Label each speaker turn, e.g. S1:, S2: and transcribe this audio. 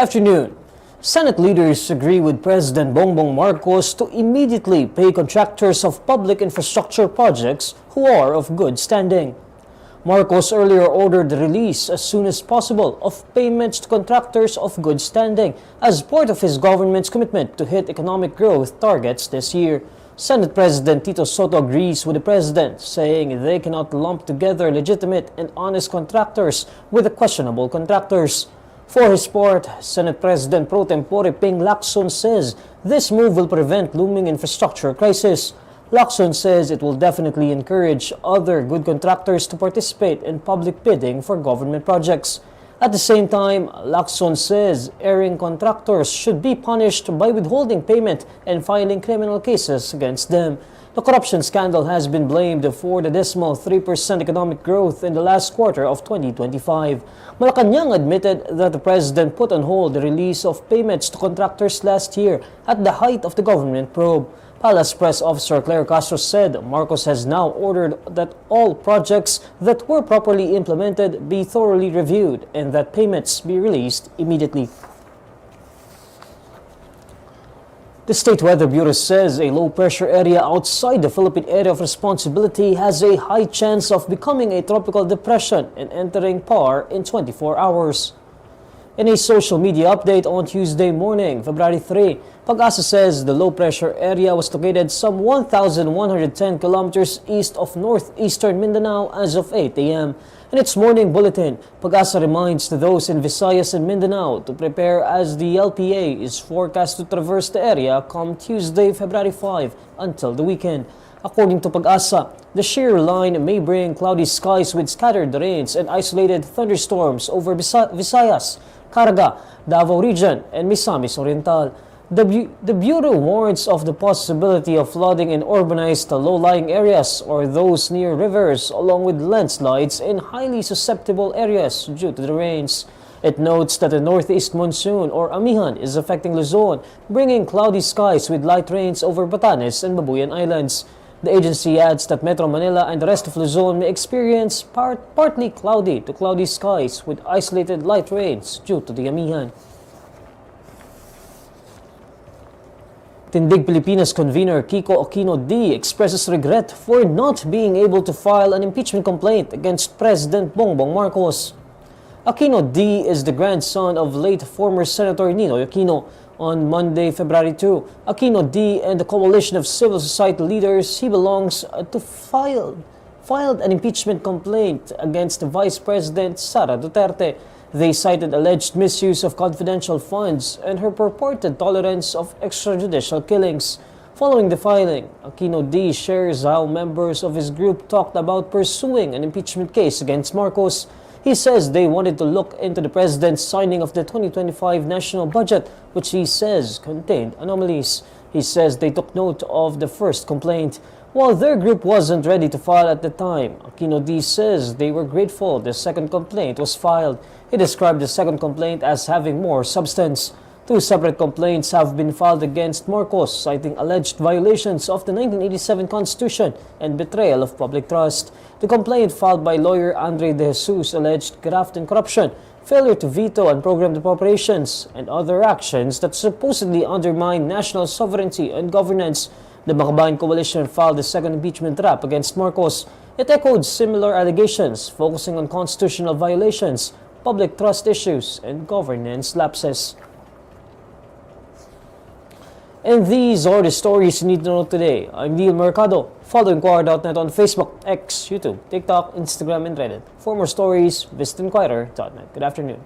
S1: afternoon. Senate leaders agree with President Bongbong Marcos to immediately pay contractors of public infrastructure projects who are of good standing. Marcos earlier ordered the release as soon as possible of payments to contractors of good standing as part of his government's commitment to hit economic growth targets this year. Senate President Tito Soto agrees with the president, saying they cannot lump together legitimate and honest contractors with the questionable contractors. For his part, Senate President Pro Tempore Ping Lacson says this move will prevent looming infrastructure crisis. Lacson says it will definitely encourage other good contractors to participate in public bidding for government projects. At the same time, Lacson says erring contractors should be punished by withholding payment and filing criminal cases against them. The corruption scandal has been blamed for the dismal 3% economic growth in the last quarter of 2025. Malacanang admitted that the president put on hold the release of payments to contractors last year at the height of the government probe. Palace Press Officer Claire Castro said Marcos has now ordered that all projects that were properly implemented be thoroughly reviewed and that payments be released immediately. The State Weather Bureau says a low-pressure area outside the Philippine Area of Responsibility has a high chance of becoming a tropical depression and entering PAR in 24 hours. In a social media update on Tuesday morning, February 3, Pagasa says the low-pressure area was located some 1,110 kilometers east of northeastern Mindanao as of 8 a.m. In its morning bulletin, Pagasa reminds those in Visayas and Mindanao to prepare as the LPA is forecast to traverse the area come Tuesday, February 5 until the weekend. According to Pagasa, the shear line may bring cloudy skies with scattered rains and isolated thunderstorms over Visayas, Caraga, Davao Region, and Misamis Oriental. The Bureau warns of the possibility of flooding in urbanized low-lying areas or those near rivers, along with landslides in highly susceptible areas due to the rains. It notes that the northeast monsoon, or Amihan, is affecting Luzon, bringing cloudy skies with light rains over Batanes and Babuyan Islands. The agency adds that Metro Manila and the rest of Luzon may experience partly cloudy to cloudy skies with isolated light rains due to the Amihan. Tindig Pilipinas convener Kiko Aquino D expresses regret for not being able to file an impeachment complaint against President Bongbong Marcos. Aquino D is the grandson of late former Senator Ninoy Aquino. On Monday, February 2, Aquino D and the coalition of civil society leaders he belongs to filed an impeachment complaint against Vice President Sara Duterte. They cited alleged misuse of confidential funds and her purported tolerance of extrajudicial killings. Following the filing, Aquino D shares how members of his group talked about pursuing an impeachment case against Marcos. He says they wanted to look into the president's signing of the 2025 national budget, which he says contained anomalies. He says they took note of the first complaint. While their group wasn't ready to file at the time, Aquino D says they were grateful the second complaint was filed. He described the second complaint as having more substance. Two separate complaints have been filed against Marcos, citing alleged violations of the 1987 Constitution and betrayal of public trust. The complaint filed by lawyer Andre De Jesus alleged graft and corruption, failure to veto and program appropriations, and other actions that supposedly undermine national sovereignty and governance. The Makabayan Coalition filed the second impeachment rap against Marcos. It echoed similar allegations, focusing on constitutional violations, public trust issues, and governance lapses. And these are the stories you need to know today. I'm Neil Mercado. Follow INQUIRER.net on Facebook, X, YouTube, TikTok, Instagram, and Reddit. For more stories, visit INQUIRER.net. Good afternoon.